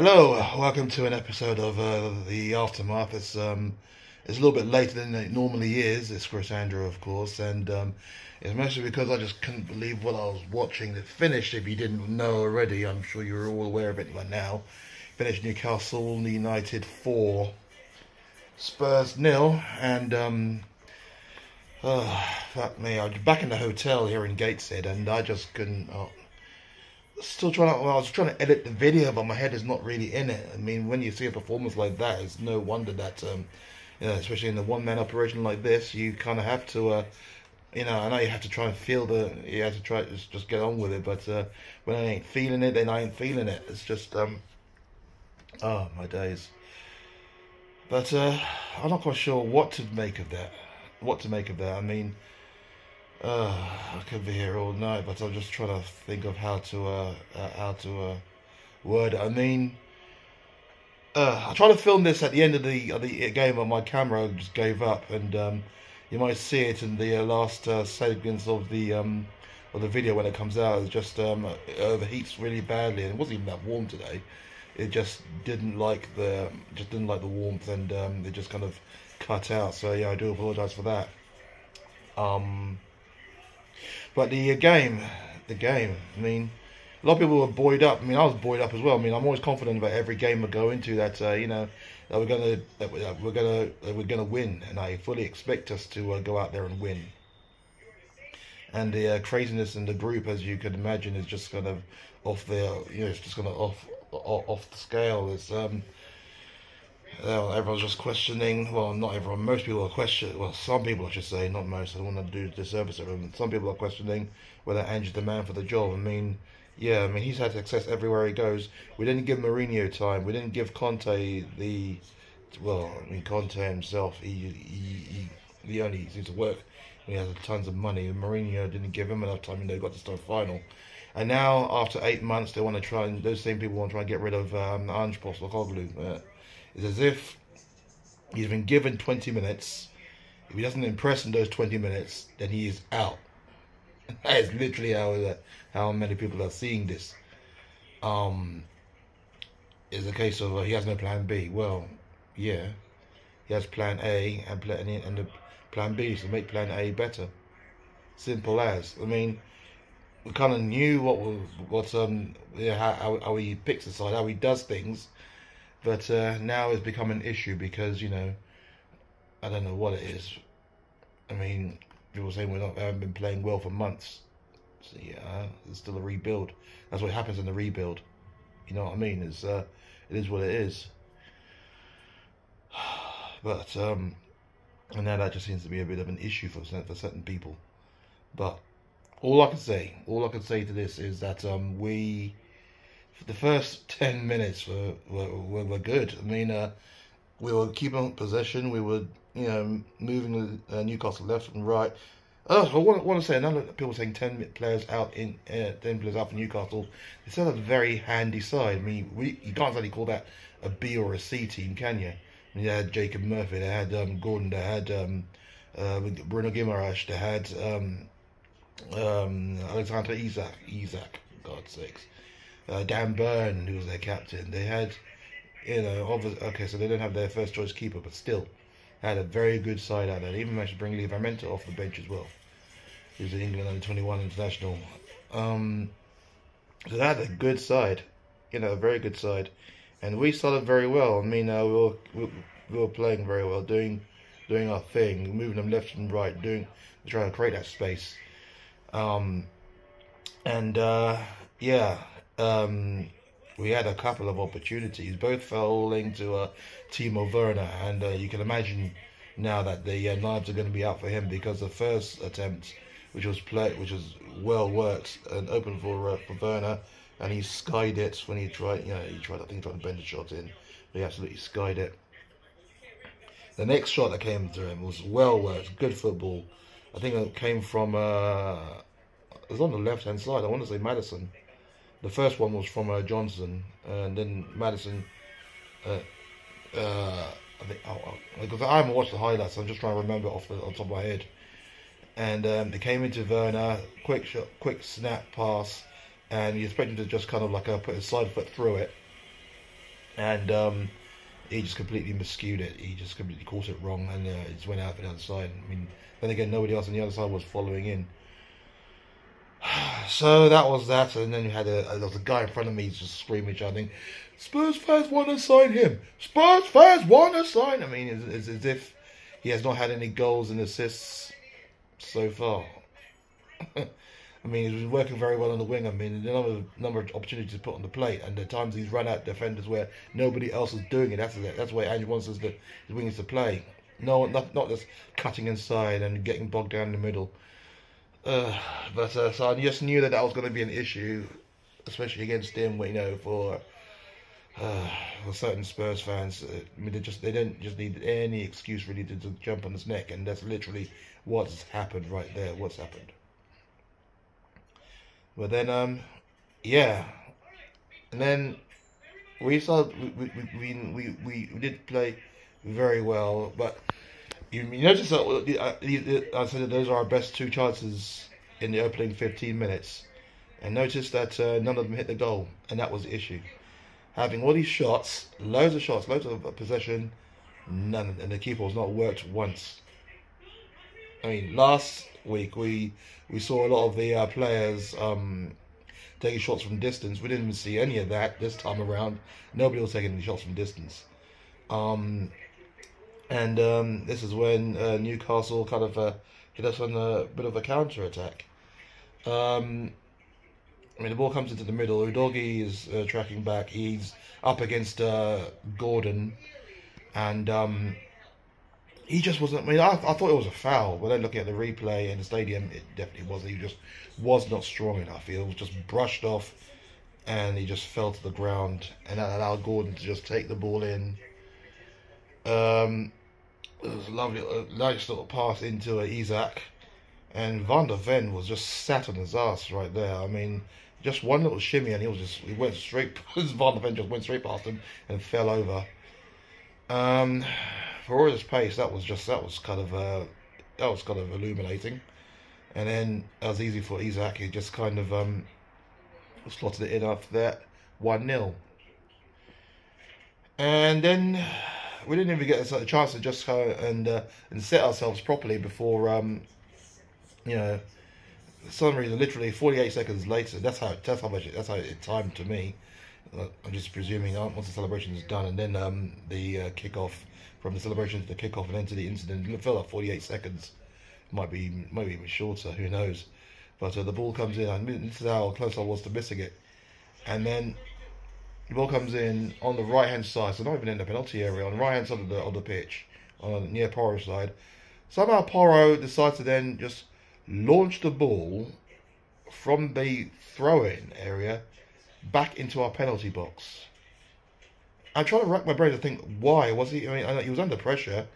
Hello, welcome to an episode of the Aftermath. It's a little bit later than it normally is. It's Crisandro, of course, and it's mostly because I just couldn't believe what I was watching. It finished, if you didn't know already, I'm sure you're all aware of it by now. Finished Newcastle United 4, Spurs 0, and fuck me, I was back in the hotel here in Gateshead, and I just couldn't. Still trying to, well, I was trying to edit the video, but my head is not really in it. I mean, when you see a performance like that, it's no wonder that, especially in a one-man operation like this, you kind of have to, I know you have to try and you have to try to just get on with it, but when I ain't feeling it, then I ain't feeling it. It's just, oh, my days. But I'm not quite sure what to make of that. I mean, I could be here all night, but I'm just trying to think of how to word it. I mean, I tried to film this at the end of the game, but my camera just gave up, and you might see it in the last seconds of the video when it comes out. It just it overheats really badly, and it wasn't even that warm today. It just didn't like the warmth, and it just kind of cut out. So yeah, I do apologise for that. But the game, I mean, a lot of people were buoyed up. I mean, I was buoyed up as well. I mean, I'm always confident about every game I go into that, that we're gonna win, and I fully expect us to go out there and win. And the craziness in the group, as you can imagine, is just kind of off the, it's just kind of off the scale. It's everyone's just questioning. Well, not everyone. Most people are questioning. Well, some people, I should say, not most. I don't want to do disservice to everyone. Some people are questioning whether Ange's the man for the job. I mean, yeah. I mean, he's had success everywhere he goes. We didn't give Mourinho time. We didn't give Conte the. Well, I mean, Conte himself, he only seems to work when he has tons of money. And Mourinho didn't give him enough time. Got to start final. And now, after 8 months, they want to try and those same people want to try and get rid of Ange Postecoglou. It's as if he's been given 20 minutes. If he doesn't impress in those 20 minutes, then he is out. That is literally how many people are seeing this. It's a case of he has no plan B. Well, yeah, he has plan A, and the plan B is to make plan A better. Simple as. I mean, we kind of knew how he picks the side, how he does things. But now it's become an issue because, I don't know what it is. I mean, people saying we haven't been playing well for months. So yeah, it's still a rebuild. That's what happens in the rebuild. You know what I mean? It is what it is. But and now that just seems to be a bit of an issue for certain people. But all I can say to this is that the first 10 minutes were good. I mean, we were keeping possession. We were, moving Newcastle left and right. Oh, I want to say, another people saying 10 players out for Newcastle. It's still a very handy side. I mean, you can't really call that a B or a C team, can you? I mean, they had Jacob Murphy, they had Gordon, they had Bruno Guimaraes, they had Alexander Isak, God's sakes. Dan Burn, who was their captain. They had, okay, so they don't have their first choice keeper, but still, they had a very good side out there. They even managed to bring Livramento off the bench as well. He was an England under-21 international. So they had a good side, a very good side, and we started very well. I mean, we were playing very well, doing our thing, moving them left and right, trying to create that space, we had a couple of opportunities. Both fell into Timo Werner, and you can imagine now that the knives are going to be out for him because the first attempt, which was well worked and open for Werner, and he skied it when he tried. He tried to bend the shot in, but he absolutely skied it. The next shot that came to him was well worked, good football. I think it came from it was on the left hand side. I want to say Maddison. The first one was from Johnson, and then Maddison. I think because I haven't watched the highlights, so I'm just trying to remember on top of my head. And they came into Werner, quick shot, quick snap pass, and you expect him to just kind of like put his side foot through it, and he just completely miscued it. He just completely caught it wrong, and it just went out for the other side. I mean, then again, nobody else on the other side was following in. So that was that, and then you had there was a guy in front of me just screaming, shouting, "Spurs fans want to sign him! Spurs fans want to sign him!" I mean, it's as if he has not had any goals and assists so far. I mean, he's been working very well on the wing. I mean, the number of opportunities to put on the plate, and the times he's run out defenders where nobody else is doing it. That's why Andrew wants his wingers to play. No, not just cutting inside and getting bogged down in the middle. So I just knew that was going to be an issue, especially against him. You know, for certain Spurs fans, I mean, they don't just need any excuse really to jump on his neck, and that's literally what's happened right there. What's happened. But then, yeah, and then we did play very well, but you notice that I said that those are our best two chances in the opening 15 minutes, and notice that none of them hit the goal, and that was the issue. Having all these shots, loads of possession, none, and the keeper was not worked once. I mean, last week we saw a lot of the players taking shots from distance. We didn't even see any of that this time around. Nobody was taking any shots from distance. And this is when Newcastle kind of hit us on a bit of a counter attack. I mean, the ball comes into the middle. Udogie is tracking back. He's up against Gordon, and he just wasn't. I mean, I thought it was a foul, but then looking at the replay in the stadium, it definitely wasn't. He just was not strong enough. He was just brushed off, and he just fell to the ground, and that allowed Gordon to just take the ball in. It was a lovely, nice little pass into Isaac, and Van der Ven was just sat on his ass right there. I mean, just one little shimmy, and he went straight. Van der Ven just went straight past him and fell over. For all his pace, that was kind of illuminating, and then it was easy for Isaac. He just kind of slotted it in after that, 1-0, and then we didn't even get a chance to just go and set ourselves properly before you know, for some reason, literally 48 seconds later. That's how it timed to me. I'm just presuming once the celebration is done, and then the kickoff. From the celebration to the kickoff and then to the incident, it felt like 48 seconds. Might be even shorter, who knows. But the ball comes in, and this is how close I was to missing it. And then the ball comes in on the right-hand side, so not even in the penalty area, on the right-hand side of the pitch, near Porro's side. Somehow Porro decides to then just launch the ball from the throw-in area back into our penalty box. I'm trying to rack my brain to think why was he. I mean, he was under pressure,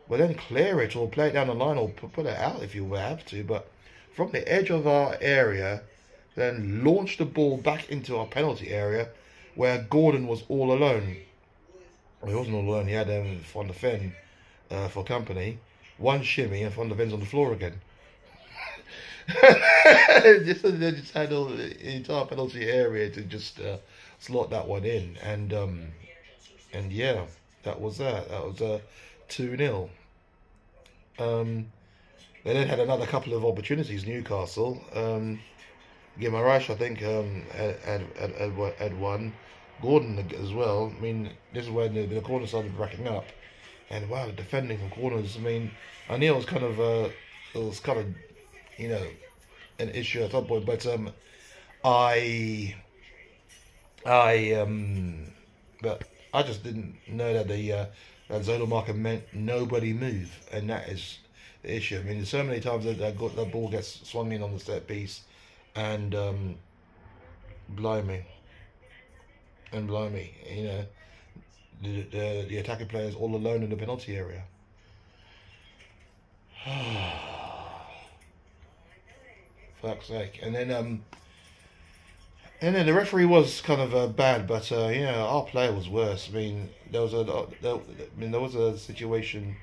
but then clear it or play it down the line or put it out if you have to. But from the edge of our area, then launch the ball back into our penalty area, where Gordon was all alone. Well, he wasn't all alone. He had Van der Ven for company. One shimmy and Van der Ven's on the floor again. They just had all the entire penalty area to just slot that one in, and yeah, that was that. That was 2-0. They then had another couple of opportunities. Newcastle, Guimaraes, I think, had one. Gordon as well. I mean, this is when the corner started racking up, and wow, the defending from corners. I mean, I knew it was kind of, you know, an issue at some point, but but I just didn't know that that zonal marker meant nobody move, and that is the issue. I mean, there's so many times that ball gets swung in on the set piece, and blimey, you know, the attacking players all alone in the penalty area. Fuck's sake! And then the referee was kind of bad, but you know, our player was worse. I mean, there was a situation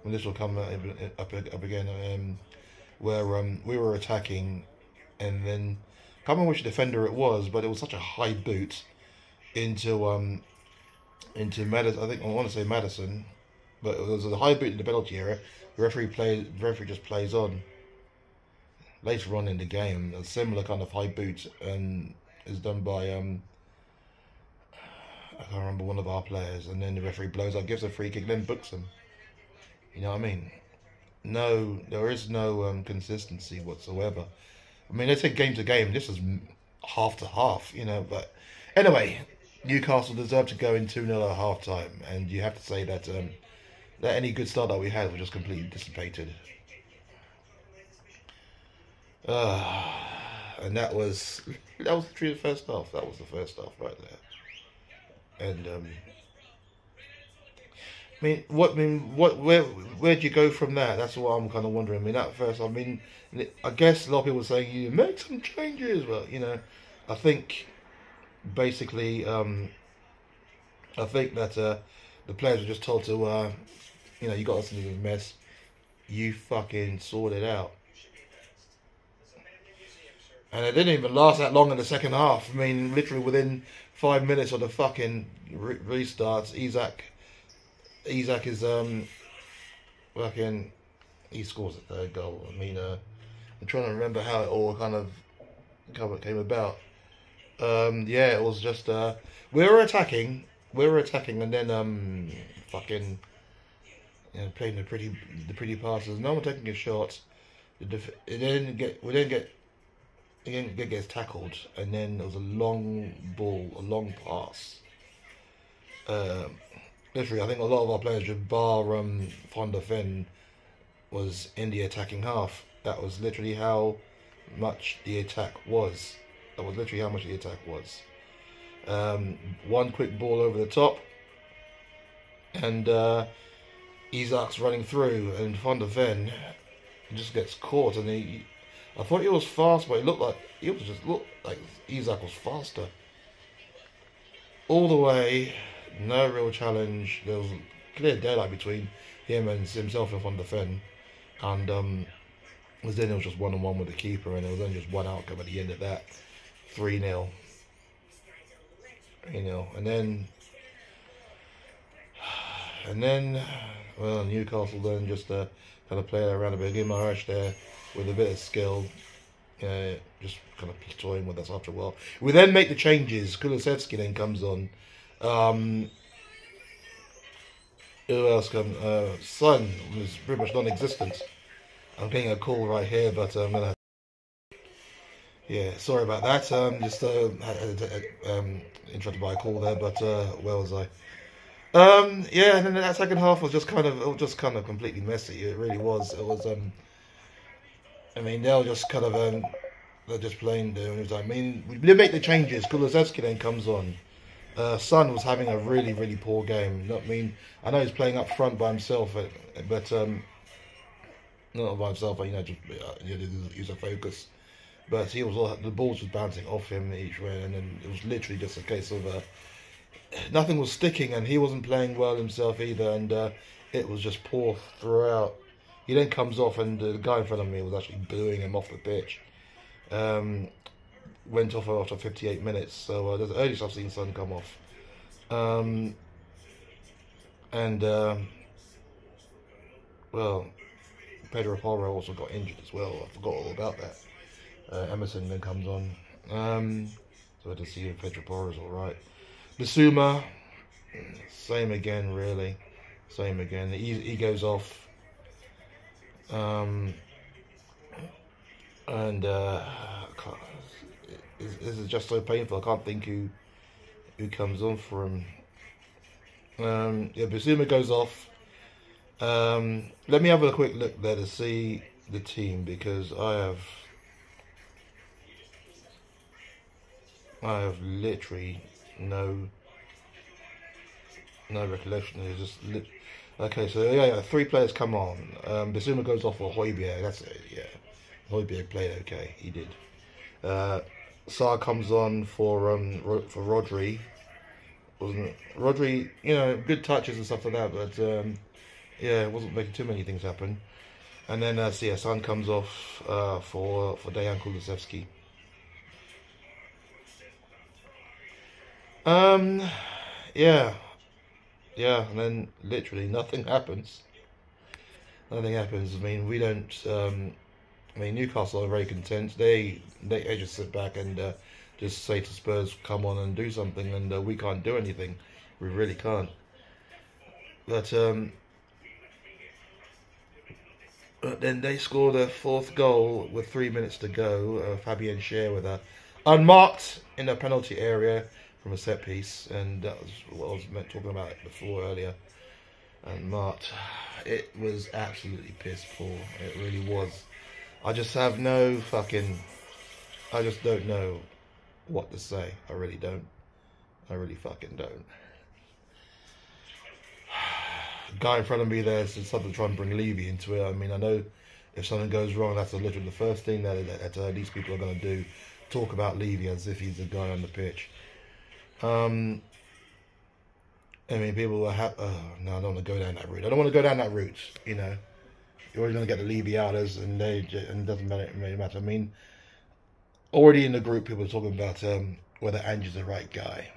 when this will come up again, where we were attacking, and then I can't remember which defender it was, but it was such a high boot into into Madison. I think I want to say Madison, but it was a high boot in the penalty area. The referee just plays on. Later on in the game, a similar kind of high boot is done by I can't remember, one of our players, and then the referee blows up, gives a free kick, then books him. You know what I mean? No, there is no consistency whatsoever. I mean, they take game to game. This is half to half, you know. But anyway, Newcastle deserved to go in 2-0 at half time, and you have to say that that any good start that we had was just completely dissipated. And that was literally the first half. That was the first half right there. And where'd you go from there? That's what I'm kind of wondering. I mean, at first, I guess a lot of people were saying you make some changes, but you know, I think basically, I think that the players were just told to, you know, you got us into this mess, you fucking sort it out. And it didn't even last that long in the second half. I mean, literally within 5 minutes of the fucking restarts, Isak is fucking, he scores a third goal. I mean, I'm trying to remember how it all kind of came about. Yeah, it was just we were attacking, and then fucking, you know, playing the pretty passes. No one taking a shot. He didn't get tackled, and then there was a long ball, a long pass. Literally, I think a lot of our players, just bar Van der Ven, was in the attacking half. That was literally how much the attack was. One quick ball over the top, and Isak's running through, and Van der Ven just gets caught, and I thought he was fast, but it looked like Isak was faster. All the way, no real challenge. There was a clear daylight between himself and Van der Ven, and then it was just 1-on-1 with the keeper, and there was only just one outcome at the end of that, 3-0. And then, well, Newcastle then just kind of played around a bit. Guimaraes there with a bit of skill, just kind of toying with us after a while. We then make the changes. Kulusevski then comes on. Who else comes? Son was pretty much non-existent. I'm getting a call right here, but I'm gonna. Yeah, sorry about that. Just interrupted by a call there, but where was I? Yeah, and then that second half was just kind of completely messy. It really was. It was. I mean, they were just kind of they're just playing there. I mean, we make the changes. Kulusevski then comes on. Son was having a really, really poor game. I know he's playing up front by himself, but not by himself. But just use a focus. But the balls was bouncing off him each way, and then it was literally just a case of nothing was sticking, and he wasn't playing well himself either, and it was just poor throughout. He then comes off, and the guy in front of me was actually booing him off the pitch. Went off after 58 minutes, so there's the earliest I've seen Son come off. Well, Pedro Porro also got injured as well. I forgot all about that. Emerson then comes on. So I had to see if Pedro Porro is alright. Bissouma, same again, really. Same again. He goes off. This is just so painful. I can't think who comes on for him. Yeah, Bissouma goes off. Let me have a quick look there to see the team, because I have literally no recollection. It's just okay. So yeah, 3 players come on. Bissouma goes off for Hojbjerg. That's it. Yeah, Hojbjerg played okay. He did. Sarr comes on for Rodri. Wasn't it? Rodri, good touches and stuff like that, but yeah, it wasn't making too many things happen. And then Son comes off for Dejan Kulusevski. Yeah, Yeah, and then literally nothing happens. Nothing happens. I mean, we don't. I mean, Newcastle are very content. They just sit back and just say to Spurs, "Come on and do something," and we can't do anything. We really can't. But but then they score their fourth goal with 3 minutes to go. Fabian Schär with a unmarked in the penalty area from a set piece, and that was what I was talking about before earlier. Unmarked. It was absolutely piss poor. It really was. I just have no fucking. I just don't know what to say. I really don't. I really fucking don't. Guy in front of me there said something to try and bring Levy into it. I mean, I know if something goes wrong, that's literally the first thing that these people are going to do. Talk about Levy as if he's the guy on the pitch. I mean, people are no, I don't want to go down that route. I don't want to go down that route, you know. You're always going to get the Levy outers, and it doesn't really matter. I mean, already in the group, people are talking about whether Ange's the right guy.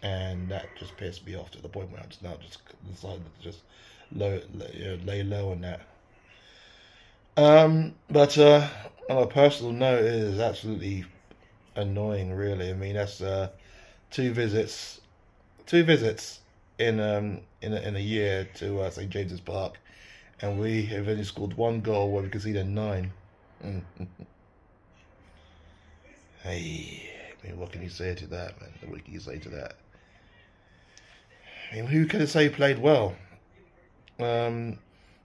And that just pissed me off to the point where I just now just decided to just lay low on that. But on a personal note, it is absolutely annoying, really. I mean, that's two visits in a year to St James's Park, and we have only scored one goal where we conceded 9. Hey, I mean, what can you say to that, man? What can you say to that? I mean, who could say played well?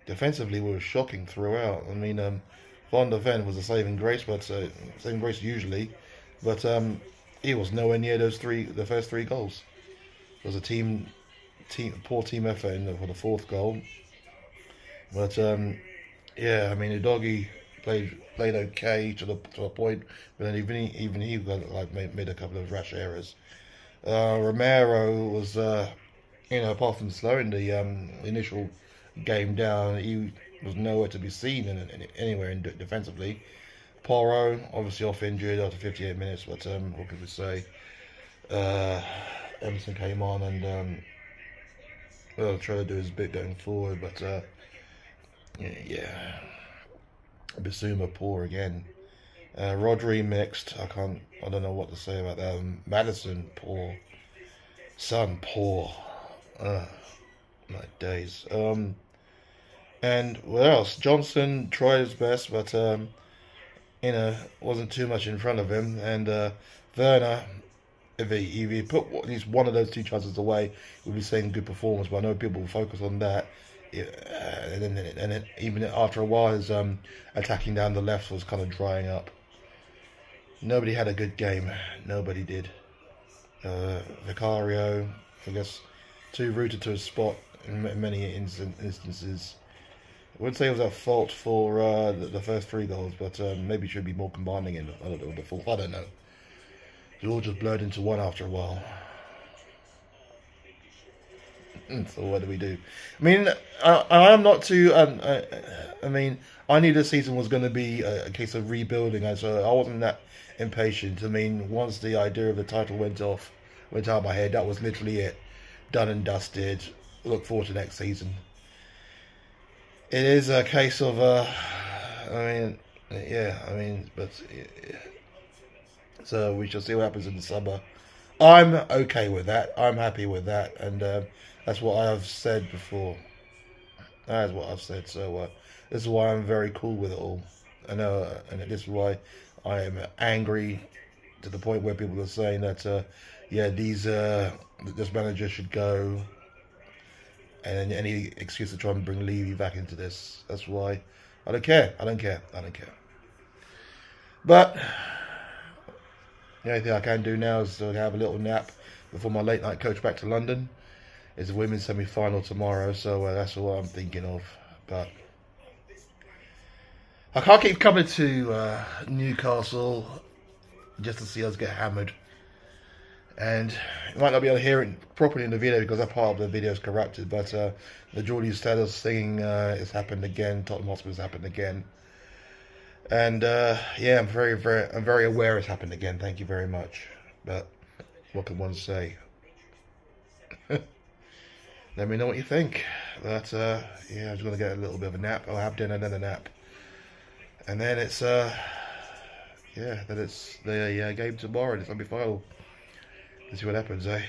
Defensively, we were shocking throughout. I mean, Van der Ven was a saving grace, but saving grace usually, but he was nowhere near the first 3 goals. It was a poor team effort for the 4th goal. But yeah, I mean, the doggy played okay to a point, but then even he got, like made a couple of rash errors. Romero was. Apart from slowing the initial game down, he was nowhere to be seen anywhere defensively. Porro, obviously off injured after 58 minutes, but what could we say? Emerson came on and tried to do his bit going forward, but yeah. Bissouma poor again. Rodri mixed. I don't know what to say about that. Madison poor. Son poor. My days. And what else? Johnson tried his best, but wasn't too much in front of him. And Werner, if he put at least one of those 2 chances away, we'd be saying good performance. But I know people will focus on that. And then even after a while, his attacking down the left was kind of drying up. Nobody had a good game. Nobody did. Vicario, I guess, too rooted to his spot in many instances. I wouldn't say it was at fault for the first 3 goals, but maybe should be more combining in a little bit. I don't know. It all just blurred into one after a while. So what do we do? I mean, I am not too. I mean, I knew this season was going to be a case of rebuilding, and so I wasn't that impatient. I mean, once the idea of the title went out of my head, that was literally it. Done and dusted. Look forward to next season. It is a case of, but so we shall see what happens in the summer. I'm okay with that. I'm happy with that, and that's what I have said before. That is what I've said. So this is why I'm very cool with it all. I know, and this is why I am angry to the point where people are saying that, this manager should go, and any excuse to try and bring Levy back into this. That's why I don't care. But the only thing I can do now is to have a little nap before my late night coach back to London. It's a women's semi-final tomorrow, so that's all I'm thinking of. But I can't keep coming to Newcastle just to see us get hammered. And you might not be able to hear it properly in the video because that part of the video is corrupted. But the Geordie Status thing has happened again. Tottenham Hotspur has happened again. And I'm very aware it's happened again. Thank you very much. But what can one say? let me know what you think. But yeah, I'm just gonna get a little bit of a nap. I'll have dinner, then a nap, and then it's yeah, then it's the game tomorrow. The semi-final. Let's see what happens, eh?